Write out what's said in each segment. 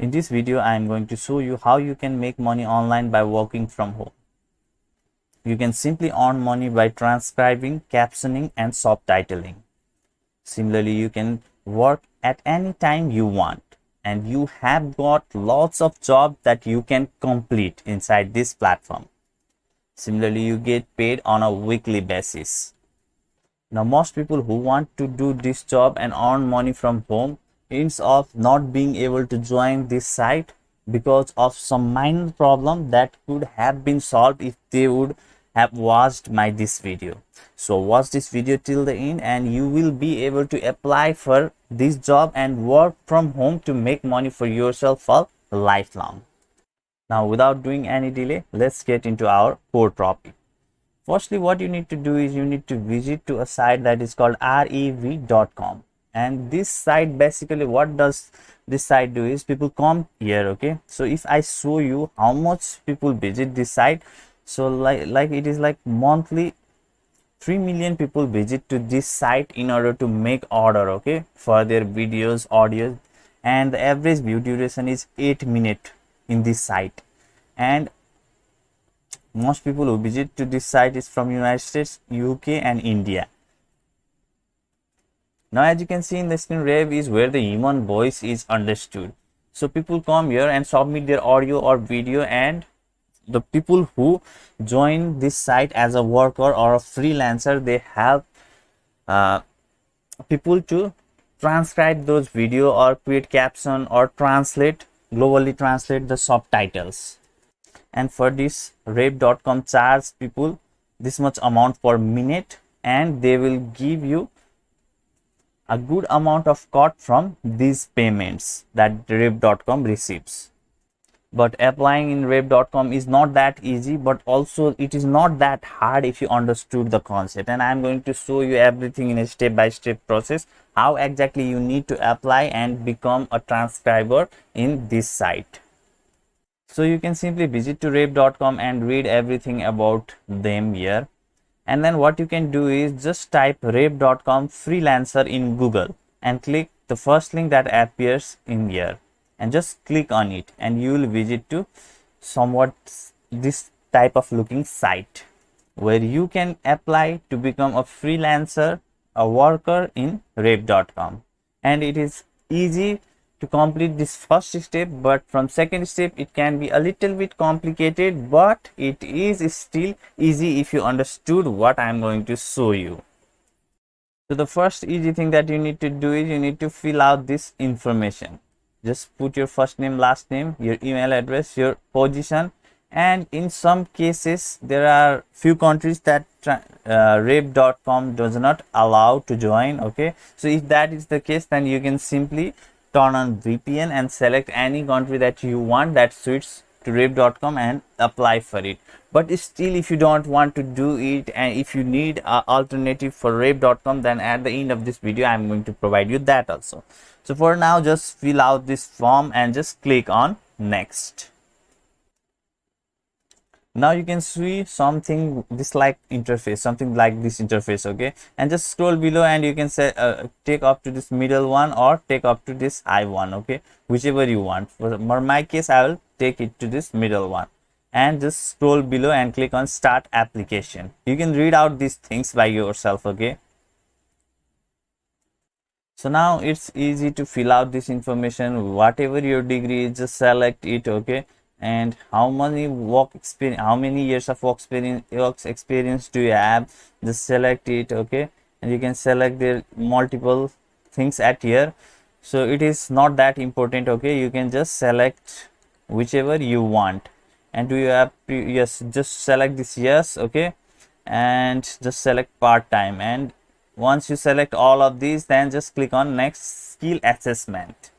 In this video, I am going to show you how you can make money online by working from home. You can simply earn money by transcribing, captioning, and subtitling. Similarly, you can work at any time you want, and you have got lots of jobs that you can complete inside this platform. Similarly, you get paid on a weekly basis. Now, most people who want to do this job and earn money from home ends up not being able to join this site because of some minor problem that could have been solved if they would have watched this video. So watch this video till the end and you will be able to apply for this job and work from home to make money for yourself for lifelong. Now, without doing any delay, let's get into our core topic. Firstly, what you need to do is you need to visit to a site that is called rev.com. And this site, basically what does this site do is people come here. Okay, so if I show you how much people visit this site, so like it is like monthly 3 million people visit to this site in order to make order, okay, for their videos, audio, and the average view duration is 8 minutes in this site. And most people who visit to this site is from United States, UK and India. Now, as you can see in the screen, Rev is where the human voice is understood. So people come here and submit their audio or video, and the people who join this site as a worker or a freelancer, they have people to transcribe those video or create caption or globally translate the subtitles. And for this, rev.com charge people this much amount per minute, and they will give you a good amount of cut from these payments that rev.com receives. But applying in rev.com is not that easy, but also it is not that hard if you understood the concept. And I'm going to show you everything in a step-by-step process, how exactly you need to apply and become a transcriber in this site. So you can simply visit to rev.com and read everything about them here. And then what you can do is just type rev.com freelancer in Google and click the first link that appears in here and just click on it, and you will visit to somewhat this type of looking site where you can apply to become a freelancer, a worker in rev.com. And it is easy to complete this first step, but from second step it can be a little bit complicated, but it is still easy if you understood what I am going to show you. So the first easy thing that you need to do is you need to fill out this information. Just put your first name, last name, your email address, your position, and in some cases there are few countries that rev.com does not allow to join. Okay, so if that is the case, then you can simply turn on VPN and select any country that you want that suits to rev.com and apply for it. But still, if you don't want to do it and if you need an alternative for rev.com, then at the end of this video I'm going to provide you that also. So for now, just fill out this form and just click on next. Now you can see something this like interface, something like this interface. Okay, and just scroll below and you can say take up to this middle one or take up to this high one. Okay, whichever you want. For my case, I will take it to this middle one, and just scroll below and click on start application. You can read out these things by yourself. Okay, so now it's easy to fill out this information. Whatever your degree is, just select it. Okay, and how many years of work experience do you have, just select it. Okay, and you can select the multiple things at here, so it is not that important. Okay, you can just select whichever you want. And do you have yes, just select this yes. Okay, and just select part-time, and once you select all of these, then just click on next skill assessment.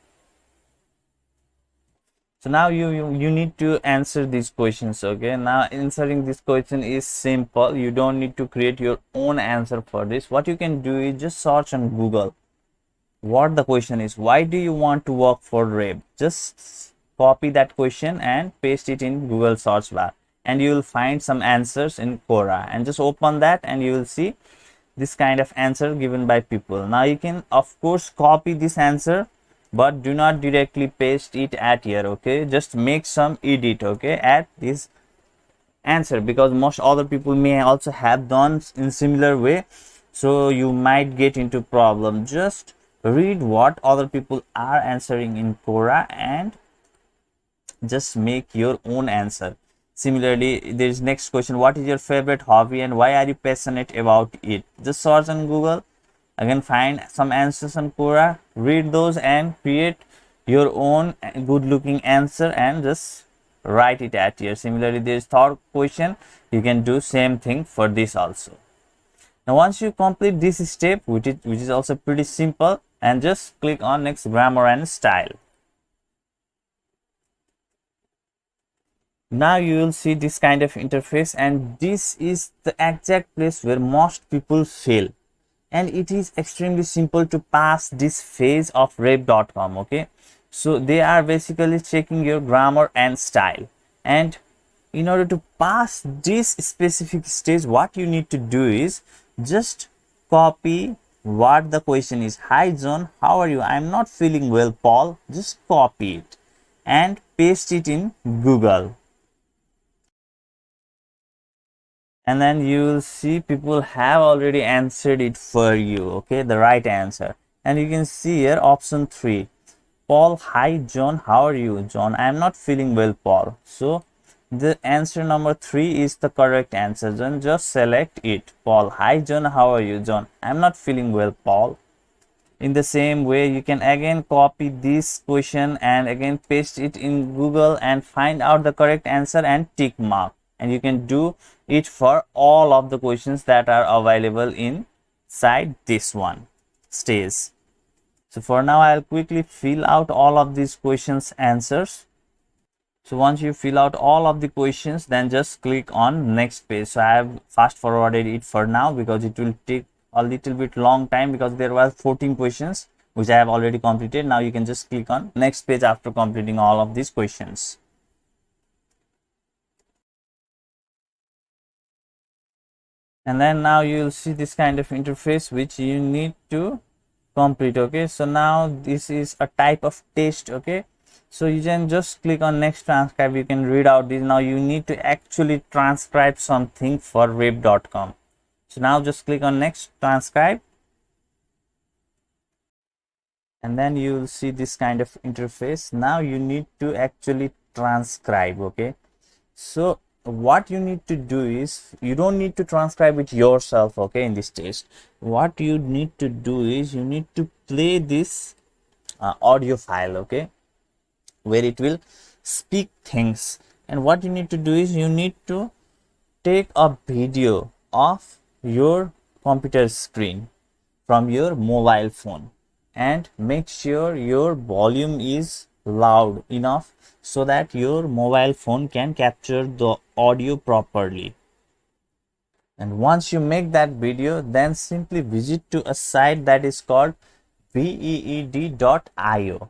So now you need to answer these questions. Okay, now answering this question is simple. You don't need to create your own answer for this. What you can do is just search on Google what the question is. Why do you want to work for Rev? Just copy that question and paste it in Google search bar, and you will find some answers in Quora, and just open that and you will see this kind of answer given by people. Now you can of course copy this answer but do not directly paste it at here. Okay, just make some edit, okay, at this answer, because most other people may also have done in similar way, so you might get into problem. Just read what other people are answering in Quora and just make your own answer. Similarly, there is next question: what is your favorite hobby and why are you passionate about it? Just search on Google, again find some answers on Quora, read those and create your own good looking answer and just write it at here. Similarly, there is third question, you can do same thing for this also. Now once you complete this step, which is also pretty simple, and just click on next grammar and style. Now you will see this kind of interface, and this is the exact place where most people fail, and it is extremely simple to pass this phase of rep.com. okay, so they are basically checking your grammar and style, and in order to pass this specific stage, what you need to do is just copy what the question is. Hi John, how are you? I'm not feeling well, Paul. Just copy it and paste it in Google, and then you will see people have already answered it for you, okay, the right answer. And you can see here option 3, Paul, hi John, how are you? John, I am not feeling well, Paul. So the answer number 3 is the correct answer. John, just select it. Paul, hi John, how are you? John, I am not feeling well, Paul. In the same way, you can again copy this question and again paste it in Google and find out the correct answer and tick mark. And you can do it for all of the questions that are available inside this one stage. So for now, I'll quickly fill out all of these questions answers. So once you fill out all of the questions, then just click on next page. So I have fast forwarded it for now because it will take a little bit long time, because there were 14 questions which I have already completed. Now you can just click on next page after completing all of these questions. And then now you will see this kind of interface which you need to complete. Okay, so now this is a type of test. Okay, so you can just click on next transcribe. You can read out this. Now you need to actually transcribe something for web.com. So now just click on next transcribe, and then you will see this kind of interface. Now you need to actually transcribe. Okay, so what you need to do is, you don't need to transcribe it yourself. Okay, in this test, what you need to do is you need to play this audio file, okay, where it will speak things. And what you need to do is you need to take a video of your computer screen from your mobile phone and make sure your volume is loud enough so that your mobile phone can capture the audio properly. And once you make that video, then simply visit to a site that is called veed.io.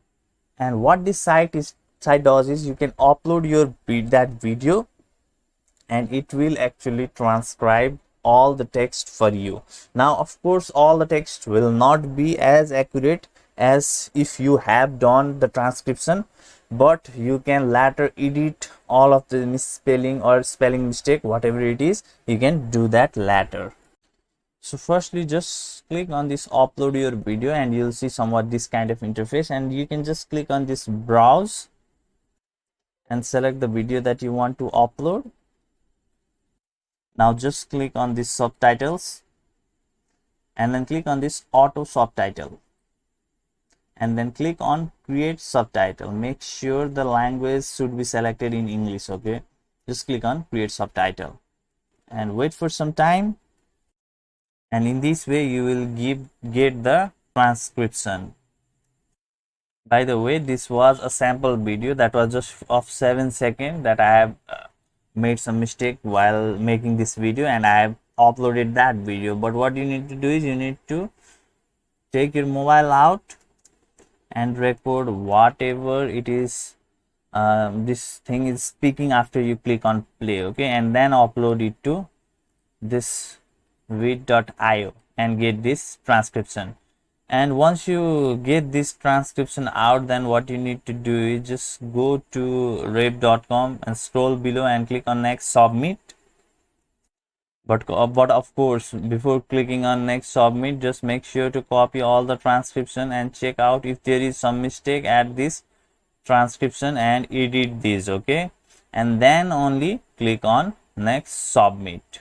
And what this site does is, you can upload that video and it will actually transcribe all the text for you. Now of course all the text will not be as accurate as if you have done the transcription, but you can later edit all of the misspelling or spelling mistake, whatever it is, you can do that later. So firstly, just click on this upload your video and you'll see somewhat this kind of interface, and you can just click on this browse and select the video that you want to upload. Now just click on this subtitles and then click on this auto subtitle, and then click on create subtitle. Make sure the language should be selected in English. Okay, just click on create subtitle and wait for some time, and in this way you will get the transcription. By the way, this was a sample video that was just of 7 seconds that I have made some mistake while making this video, and I have uploaded that video. But what you need to do is, you need to take your mobile out and record whatever it is this thing is speaking after you click on play. Okay, and then upload it to this vid.io and get this transcription. And once you get this transcription out, then what you need to do is just go to rave.com and scroll below and click on next submit. But of course, before clicking on next submit, just make sure to copy all the transcription and check out if there is some mistake at this transcription and edit this, okay? And then only click on next submit,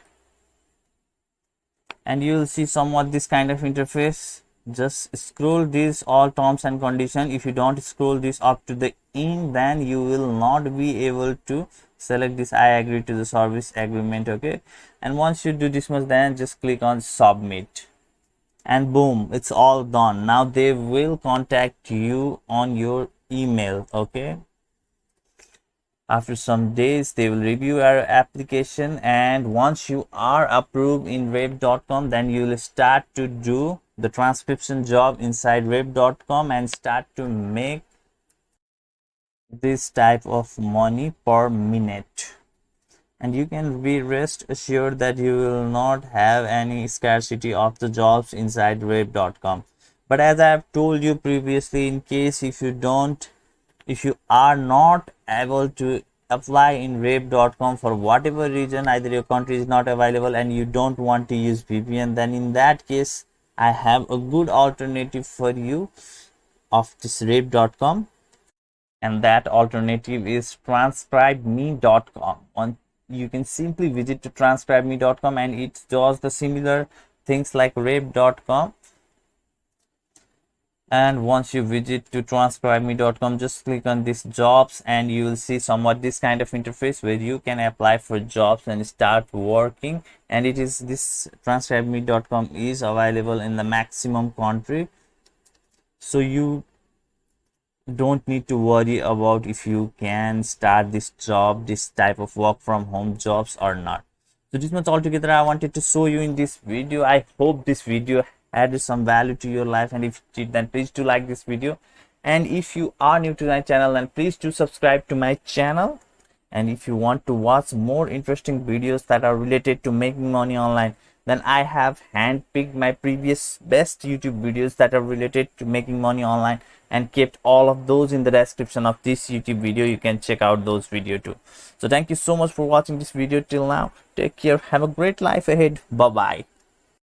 and you will see somewhat this kind of interface. Just scroll this all terms and condition. If you don't scroll this up to the end, then you will not be able to select this I agree to the service agreement, okay? And once you do this much, then just click on submit, and boom, it's all done. Now they will contact you on your email, okay? After some days, they will review our application, and once you are approved in rave.com, then you will start to do the transcription job inside rave.com and start to make this type of money per minute. And you can be rest assured that you will not have any scarcity of the jobs inside rave.com. But as I have told you previously, in case if you are not able to apply in rave.com for whatever reason, either your country is not available and you don't want to use VPN, then in that case I have a good alternative for you of this rave.com, and that alternative is transcribeme.com. You can simply visit to transcribeme.com, and it does the similar things like rave.com. And once you visit to transcribeme.com, just click on this jobs, and you will see somewhat this kind of interface where you can apply for jobs and start working. And it is this transcribeme.com is available in the maximum country, so you don't need to worry about if you can start this job, this type of work from home jobs or not. So this much altogether I wanted to show you in this video. I hope this video added some value to your life, and if it did, then please do like this video. And if you are new to my channel, then please do subscribe to my channel. And if you want to watch more interesting videos that are related to making money online, then I have handpicked my previous best YouTube videos that are related to making money online and kept all of those in the description of this YouTube video. You can check out those videos too. So thank you so much for watching this video till now. Take care. Have a great life ahead. Bye bye.